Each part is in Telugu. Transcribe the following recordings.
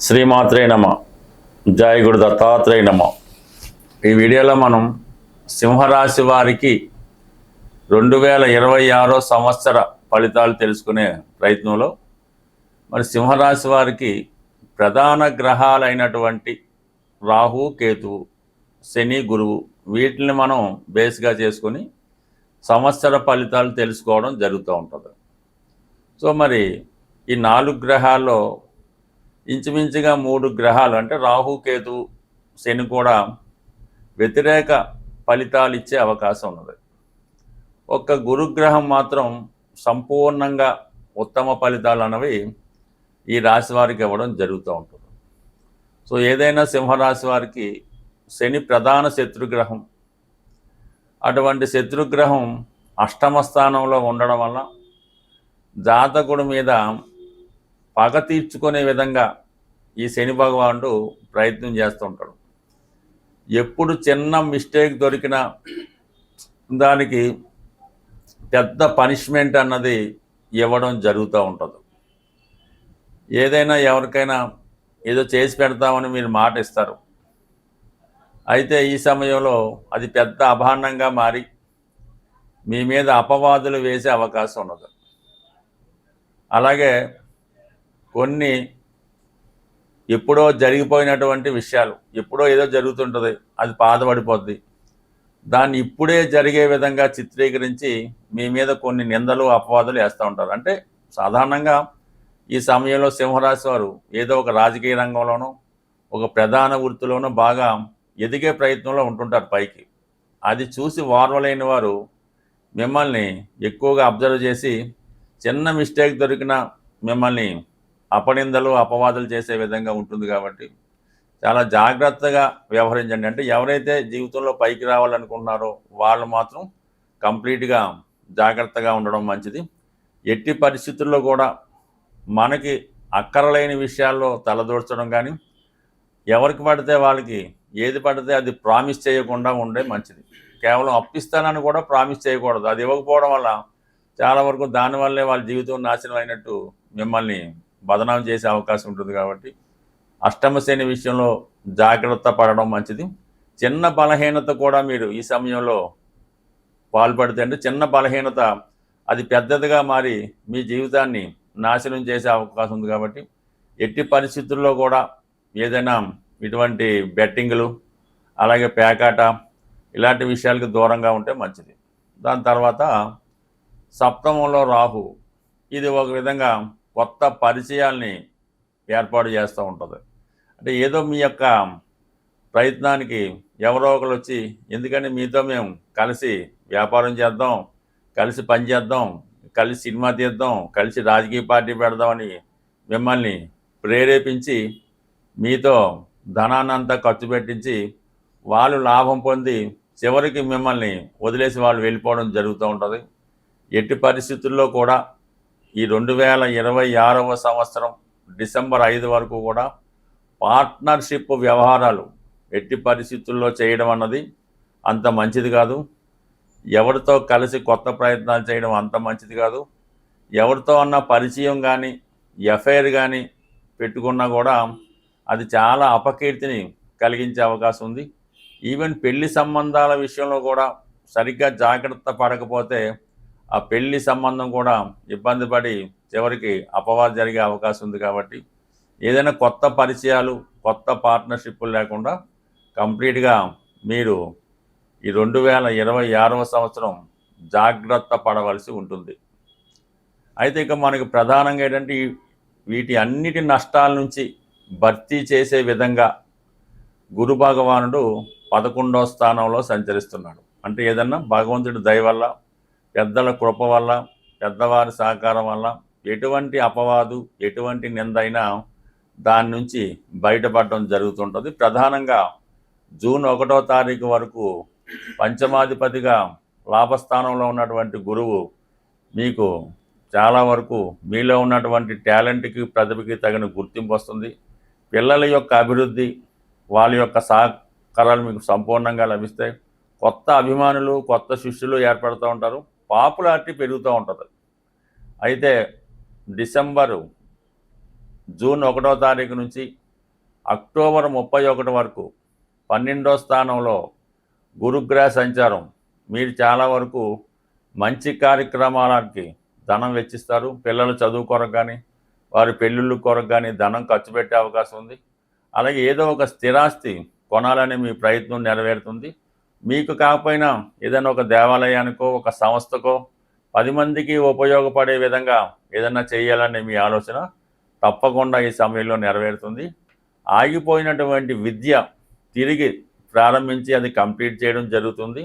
శ్రీమాత్రే నమ. జయ గురు దత్తాత్రేయ నమ. ఈ వీడియోలో మనం సింహరాశి వారికి 2026 సంవత్సర ఫలితాలు తెలుసుకునే ప్రయత్నంలో మరి సింహరాశి వారికి ప్రధాన గ్రహాలైనటువంటి రాహు, కేతువు, శని, గురువు వీటిని మనం బేస్గా చేసుకొని సంవత్సర ఫలితాలు తెలుసుకోవడం జరుగుతూ ఉంటుంది. సో మరి ఈ 4 గ్రహాల్లో ఇంచుమించుగా 3 గ్రహాలు అంటే రాహు, కేతు, శని కూడా వ్యతిరేక ఫలితాలు ఇచ్చే అవకాశం ఉన్నది. ఒక్క గురుగ్రహం మాత్రం సంపూర్ణంగా ఉత్తమ ఫలితాలు అన్నవి ఈ రాశి వారికి ఇవ్వడం జరుగుతూ ఉంటుంది. సో ఏదైనా సింహరాశి వారికి శని ప్రధాన శత్రుగ్రహం. అటువంటి శత్రుగ్రహం అష్టమ స్థానంలో ఉండడం వల్ల జాతకుడి మీద పగ తీర్చుకునే విధంగా ఈ శని భగవానుడు ప్రయత్నం చేస్తూ ఉంటాడు. ఎప్పుడు చిన్న మిస్టేక్ దొరికినా దానికి పెద్ద పనిష్మెంట్ అన్నది ఇవ్వడం జరుగుతూ ఉంటుంది. ఏదైనా ఎవరికైనా ఏదో చేసి పెడతామని మీరు మాట ఇస్తారు. అయితే ఈ సమయంలో అది పెద్ద అభాండంగా మారి మీ మీద అపవాదులు వేసే అవకాశం ఉన్నది. అలాగే కొన్ని ఎప్పుడో జరిగిపోయినటువంటి విషయాలు, ఎప్పుడో ఏదో జరుగుతుంటుంది, అది బాధపడిపోద్ది. దాన్ని ఇప్పుడే జరిగే విధంగా చిత్రీకరించి మీ మీద కొన్ని నిందలు, అపవాదులు వేస్తూ ఉంటారు. అంటే సాధారణంగా ఈ సమయంలో సింహరాశి వారు ఏదో ఒక రాజకీయ రంగంలోనూ ఒక ప్రధాన వృత్తిలోనూ బాగా ఎదిగే ప్రయత్నంలో ఉంటుంటారు పైకి. అది చూసి ఓర్వలేని వారు మిమ్మల్ని ఎక్కువగా అబ్జర్వ్ చేసి చిన్న మిస్టేక్ దొరికినా మిమ్మల్ని అపనిందలు, అపవాదులు చేసే విధంగా ఉంటుంది. కాబట్టి చాలా జాగ్రత్తగా వ్యవహరించండి. అంటే ఎవరైతే జీవితంలో పైకి రావాలనుకుంటున్నారో వాళ్ళు మాత్రం కంప్లీట్గా జాగ్రత్తగా ఉండడం మంచిది. ఎట్టి పరిస్థితుల్లో కూడా మనకి అక్కరలేని విషయాల్లో తలదూర్చడం కానీ, ఎవరికి పడితే వాళ్ళకి ఏది పడితే అది ప్రామిస్ చేయకుండా ఉండే మంచిది. కేవలం అప్పిస్తానని కూడా ప్రామిస్ చేయకూడదు. అది ఇవ్వకపోవడం వల్ల చాలా వరకు దానివల్లే వాళ్ళ జీవితం నాశనం అయినట్టు మిమ్మల్ని బదనాం చేసే అవకాశం ఉంటుంది. కాబట్టి అష్టమ శని విషయంలో జాగ్రత్త పడడం మంచిది. చిన్న బలహీనత కూడా మీరు ఈ సమయంలో పాల్పడితే అంటే చిన్న బలహీనత అది పెద్దదిగా మారి మీ జీవితాన్ని నాశనం చేసే అవకాశం ఉంది. కాబట్టి ఎట్టి పరిస్థితుల్లో కూడా ఏదైనా ఇటువంటి బెట్టింగ్లు, అలాగే పేకాట ఇలాంటి విషయాలకు దూరంగా ఉంటే మంచిది. దాని తర్వాత సప్తమంలో రాహు, ఇది ఒక విధంగా కొత్త పరిచయాల్ని ఏర్పాటు చేస్తూ ఉంటుంది. అంటే ఏదో మీ యొక్క ప్రయత్నానికి ఎవరో ఒకరు వచ్చి, ఎందుకని మీతో మేము కలిసి వ్యాపారం చేద్దాం, కలిసి పని చేద్దాం, కలిసి సినిమా తీద్దాం, కలిసి రాజకీయ పార్టీ పెడదామని మిమ్మల్ని ప్రేరేపించి మీతో ధనాన్నంతా ఖర్చు పెట్టించి వాళ్ళు లాభం పొంది చివరికి మిమ్మల్ని వదిలేసి వాళ్ళు వెళ్ళిపోవడం జరుగుతూ ఉంటుంది. ఎట్టి పరిస్థితుల్లో కూడా ఈ 2026 సంవత్సరం డిసెంబర్ 5 వరకు కూడా పార్ట్నర్షిప్ వ్యవహారాలు ఎట్టి పరిస్థితుల్లో చేయడం అన్నది అంత మంచిది కాదు. ఎవరితో కలిసి కొత్త ప్రయత్నాలు చేయడం అంత మంచిది కాదు. ఎవరితో అన్న పరిచయం కానీ ఎఫ్ఐఆర్ కానీ పెట్టుకున్నా కూడా అది చాలా అపకీర్తిని కలిగించే అవకాశం ఉంది. ఈవెన్ పెళ్లి సంబంధాల విషయంలో కూడా సరిగ్గా జాగ్రత్త పడకపోతే ఆ పెళ్లి సంబంధం కూడా ఇబ్బంది పడి చివరికి అపవాదం జరిగే అవకాశం ఉంది. కాబట్టి ఏదైనా కొత్త పరిచయాలు, కొత్త పార్ట్నర్షిప్లు లేకుండా కంప్లీట్గా మీరు ఈ 2026 సంవత్సరం జాగ్రత్త పడవలసి ఉంటుంది. అయితే ఇక మనకు ప్రధానంగా ఏంటంటే వీటి అన్నిటి నష్టాల నుంచి భర్తీ చేసే విధంగా గురు భగవానుడు 11వ స్థానంలో సంచరిస్తున్నాడు. అంటే ఏదన్నా భగవంతుడి దయ వల్ల, పెద్దల కృప వల్ల, పెద్దవారి సహకారం వల్ల ఎటువంటి అపవాదు, ఎటువంటి నిందైనా దాని నుంచి బయటపడడం జరుగుతుంటుంది. ప్రధానంగా జూన్ 1వ తారీఖు వరకు పంచమాధిపతిగా లాభస్థానంలో ఉన్నటువంటి గురువు మీకు చాలా వరకు మీలో ఉన్నటువంటి టాలెంట్కి, ప్రతిభకి తగిన గుర్తింపు వస్తుంది. పిల్లల యొక్క అభివృద్ధి, వాళ్ళ యొక్క సహకారాలు మీకు సంపూర్ణంగా లభిస్తాయి. కొత్త అభిమానులు, కొత్త శిష్యులు ఏర్పడుతూ ఉంటారు. పాపులారిటీ పెరుగుతూ ఉంటుంది. అయితే జూన్ 1వ తారీఖు నుంచి అక్టోబర్ 31 వరకు 12వ స్థానంలో గురుగ్రహ సంచారం మీరు చాలా వరకు మంచి కార్యక్రమాలకి ధనం వెచ్చిస్తారు. పిల్లల చదువు కొరకు కానీ వారి పెళ్ళిళ్ళ కొరకు కానీ ధనం ఖర్చు పెట్టే అవకాశం ఉంది. అలాగే ఏదో ఒక స్థిరాస్తి కొనాలనే మీ ప్రయత్నం నెరవేరుతుంది. మీకు కాకపోయినా ఏదైనా ఒక దేవాలయానికో ఒక సంస్థకో 10 మందికి ఉపయోగపడే విధంగా ఏదైనా చేయాలనే మీ ఆలోచన తప్పకుండా ఈ సమయంలో నెరవేరుతుంది. ఆగిపోయినటువంటి విద్య తిరిగి ప్రారంభించి అది కంప్లీట్ చేయడం జరుగుతుంది.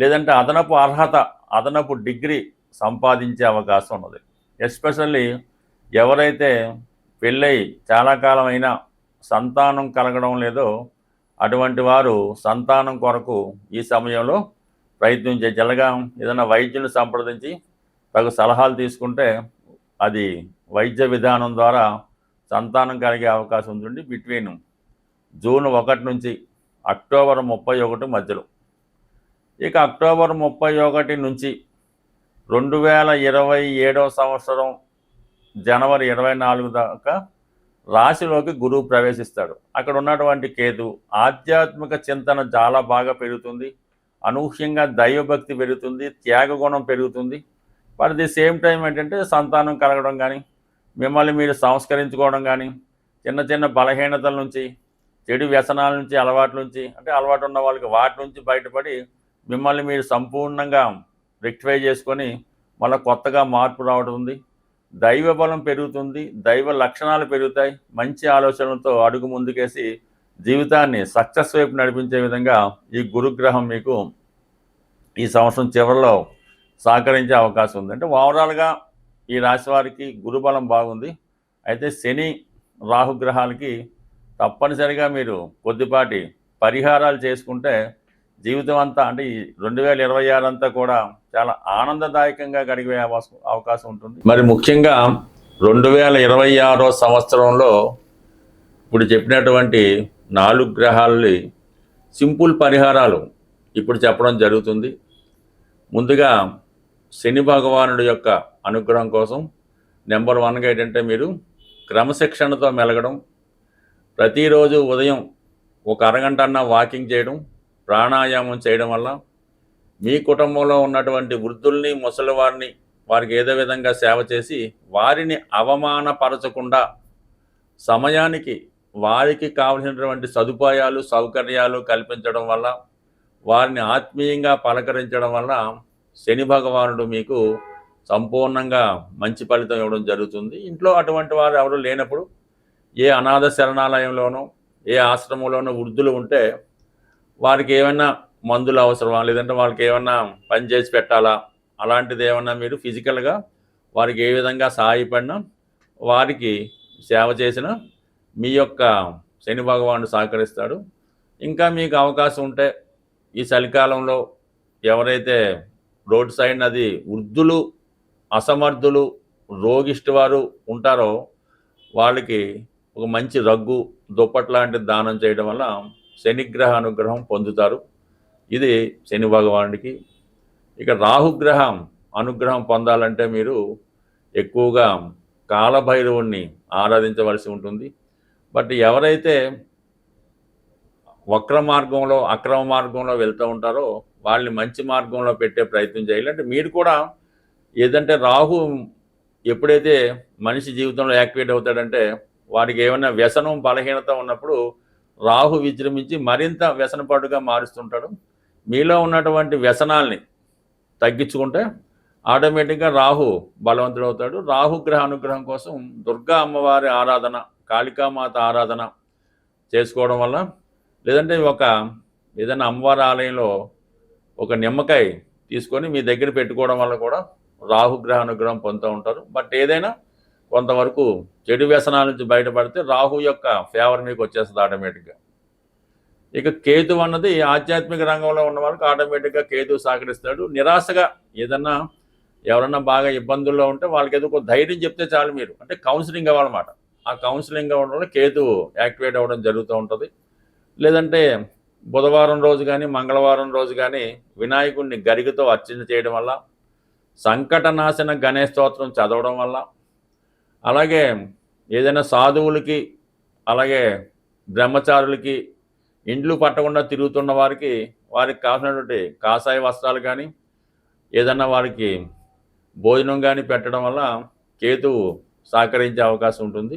లేదంటే అదనపు అర్హత అదనపు డిగ్రీ సంపాదించే అవకాశం ఉన్నది. ఎస్పెషల్లీ ఎవరైతే పెళ్ళై చాలా కాలం అయినా సంతానం కలగడం లేదో అటువంటి వారు సంతానం కొరకు ఈ సమయంలో ప్రయత్నం చేయగలగా ఏదైనా వైద్యుని సంప్రదించి తగు సలహాలు తీసుకుంటే అది వైద్య విధానం ద్వారా సంతానం కలిగే అవకాశం ఉంటుంది. బిట్వీన్ జూన్ 1 నుంచి అక్టోబర్ 31 మధ్యలో. ఇక అక్టోబర్ 31 నుంచి 2027వ సంవత్సరం జనవరి 24 దాకా రాశిలోకి గురువు ప్రవేశిస్తాడు. అక్కడ ఉన్నటువంటి కేతు ఆధ్యాత్మిక చింతన చాలా బాగా పెరుగుతుంది. అనూహ్యంగా దైవభక్తి పెరుగుతుంది, త్యాగగుణం పెరుగుతుంది. బట్ ది సేమ్ టైం ఏంటంటే సంతానం కలగడం కానీ మిమ్మల్ని మీరు సంస్కరించుకోవడం కానీ చిన్న చిన్న బలహీనతల నుంచి చెడు వ్యసనాల నుంచి అలవాట్ల నుంచి అంటే అలవాటు ఉన్న వాళ్ళకి వాటి నుంచి బయటపడి మిమ్మల్ని మీరు సంపూర్ణంగా రెక్టిఫై చేసుకొని మళ్ళీ కొత్తగా మార్పు రావడం ఉంది. దైవ బలం పెరుగుతుంది, దైవ లక్షణాలు పెరుగుతాయి. మంచి ఆలోచనలతో అడుగు ముందుకేసి జీవితాన్ని సక్సెస్ వైపు నడిపించే విధంగా ఈ గురుగ్రహం మీకు ఈ సంవత్సరం చివరిలో సహకరించే అవకాశం ఉంది. అంటే ఓవరాల్గా ఈ రాశి వారికి గురుబలం బాగుంది. అయితే శని రాహుగ్రహాలకి తప్పనిసరిగా మీరు కొద్దిపాటి పరిహారాలు చేసుకుంటే జీవితం అంతా అంటే ఈ 2026 అంతా కూడా చాలా ఆనందదాయకంగా గడిపే అవకాశం ఉంటుంది. మరి ముఖ్యంగా 2026 సంవత్సరంలో ఇప్పుడు చెప్పినటువంటి 4 గ్రహాలు సింపుల్ పరిహారాలు ఇప్పుడు చెప్పడం జరుగుతుంది. ముందుగా శని భగవానుడి యొక్క అనుగ్రహం కోసం నెంబర్ 1గా ఏంటంటే మీరు క్రమశిక్షణతో మెలగడం, ప్రతిరోజు ఉదయం ఒక అరగంట అన్న వాకింగ్ చేయడం, ప్రాణాయామం చేయడం వల్ల మీ కుటుంబంలో ఉన్నటువంటి వృద్ధుల్ని ముసలివారిని వారికి ఏదో విధంగా సేవ చేసి వారిని అవమానపరచకుండా సమయానికి వారికి కావలసినటువంటి సదుపాయాలు సౌకర్యాలు కల్పించడం వల్ల వారిని ఆత్మీయంగా పలకరించడం వల్ల శని భగవానుడు మీకు సంపూర్ణంగా మంచి ఫలితం ఇవ్వడం జరుగుతుంది. ఇంట్లో అటువంటి వారు ఎవరు లేనప్పుడు ఏ అనాథ శరణాలయంలోనో ఏ ఆశ్రమంలోనో వృద్ధులు ఉంటే వారికి ఏమైనా మందులు అవసరమా లేదంటే వాళ్ళకి ఏమైనా పని చేసి పెట్టాలా అలాంటిది ఏమన్నా మీరు ఫిజికల్గా వారికి ఏ విధంగా సహాయపడినా వారికి సేవ చేసిన మీ యొక్క శని భగవానుడు సహకరిస్తాడు. ఇంకా మీకు అవకాశం ఉంటే ఈ చలికాలంలో ఎవరైతే రోడ్ సైడ్ అది వృద్ధులు అసమర్థులు రోగిష్టి వారు ఉంటారో వాళ్ళకి ఒక మంచి రగ్గు దుప్పట్ లాంటిది దానం చేయడం వల్ల శనిగ్రహ అనుగ్రహం పొందుతారు. ఇది శని భగవానుడికి. ఇక రాహుగ్రహం అనుగ్రహం పొందాలంటే మీరు ఎక్కువగా కాలభైరవుణ్ణి ఆరాధించవలసి ఉంటుంది. బట్ ఎవరైతే వక్ర మార్గంలో అక్రమ మార్గంలో వెళ్తూ ఉంటారో వాళ్ళని మంచి మార్గంలో పెట్టే ప్రయత్నం చేయాలి. అంటే మీరు కూడా ఏదంటే రాహు ఎప్పుడైతే మనిషి జీవితంలో యాక్టివేట్ అవుతాడంటే వాడికి ఏమైనా వ్యసనం బలహీనత ఉన్నప్పుడు రాహు విజృంభించి మరింత వ్యసనపాటుగా మారుస్తుంటాడు. మీలో ఉన్నటువంటి వ్యసనాల్ని తగ్గించుకుంటే ఆటోమేటిక్గా రాహు బలవంతుడు అవుతాడు. రాహుగ్రహ అనుగ్రహం కోసం దుర్గా అమ్మవారి ఆరాధన కాళికామాత ఆరాధన చేసుకోవడం వల్ల లేదంటే ఏదైనా అమ్మవారి ఆలయంలో ఒక నిమ్మకాయ తీసుకొని మీ దగ్గర పెట్టుకోవడం వల్ల కూడా రాహుగ్రహ అనుగ్రహం పొందుతూ ఉంటారు. బట్ ఏదైనా కొంతవరకు చెడు వ్యసనాల నుంచి బయటపడితే రాహు యొక్క ఫేవర్ మీకు వచ్చేస్తుంది ఆటోమేటిక్గా. ఇక కేతు అన్నది ఆధ్యాత్మిక రంగంలో ఉన్న వాళ్ళకి ఆటోమేటిక్గా కేతు సహకరిస్తాడు. నిరాశగా ఏదన్నా ఎవరన్నా బాగా ఇబ్బందుల్లో ఉంటే వాళ్ళకి ఏదో ఒక ధైర్యం చెప్తే చాలు మీరు అంటే కౌన్సిలింగ్ అవ్వాలన్నమాట. ఆ కౌన్సిలింగ్ అవ్వడం వల్ల కేతు యాక్టివేట్ అవ్వడం జరుగుతూ ఉంటుంది. లేదంటే బుధవారం రోజు కానీ మంగళవారం రోజు కానీ వినాయకుడిని గరికతో అర్చన చేయడం వల్ల సంకటనాశన గణేష్ స్తోత్రం చదవడం వల్ల అలాగే ఏదైనా సాధువులకి అలాగే బ్రహ్మచారులకి ఇండ్లు పట్టకుండా తిరుగుతున్న వారికి కావాల్సినటువంటి కాషాయ వస్త్రాలు కానీ ఏదన్నా వారికి భోజనం కానీ పెట్టడం వల్ల కేతువు సహకరించే అవకాశం ఉంటుంది.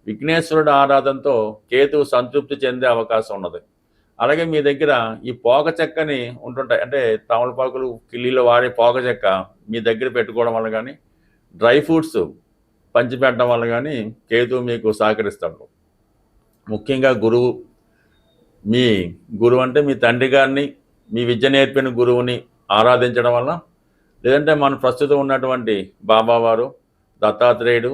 విఘ్నేశ్వరుడు ఆరాధనతో కేతువు సంతృప్తి చెందే అవకాశం ఉన్నది. అలాగే మీ దగ్గర ఈ పోక చెక్కని ఉంటుంటాయి, అంటే తమలపాకులు కిల్లీలో వాడే పోక చెక్క మీ దగ్గర పెట్టుకోవడం వల్ల కానీ, డ్రై ఫ్రూట్స్ పంచిపెట్టడం వల్ల కానీ కేతువు మీకు సహకరిస్తాడు. ముఖ్యంగా మీ గురువు అంటే మీ తండ్రి గారిని, మీ విద్య నేర్పిన గురువుని ఆరాధించడం వల్ల, లేదంటే మన ప్రస్తుతం ఉన్నటువంటి బాబావారు, దత్తాత్రేయుడు,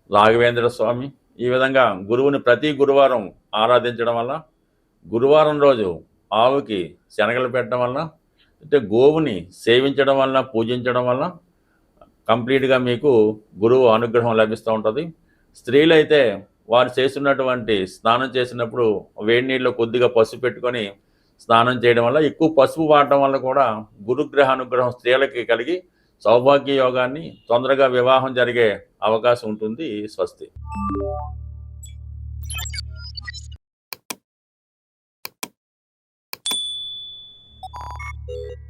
రాఘవేంద్ర స్వామి, ఈ విధంగా గురువుని ప్రతి గురువారం ఆరాధించడం వల్ల, గురువారం రోజు ఆవుకి శనగలు పెట్టడం వల్ల, అంటే గోవుని సేవించడం వల్ల, పూజించడం వల్ల కంప్లీట్గా మీకు గురువు అనుగ్రహం లభిస్తూ ఉంటుంది. స్త్రీలైతే వారు చేస్తున్నటువంటి స్నానం చేసినప్పుడు వేడి నీళ్ళలో కొద్దిగా పసుపు పెట్టుకొని స్నానం చేయడం వల్ల, ఎక్కువ పసుపు వాడటం వల్ల కూడా గురుగ్రహ అనుగ్రహం స్త్రీలకి కలిగి సౌభాగ్య యోగాన్ని, తొందరగా వివాహం జరిగే అవకాశం ఉంటుంది. స్వస్తి. you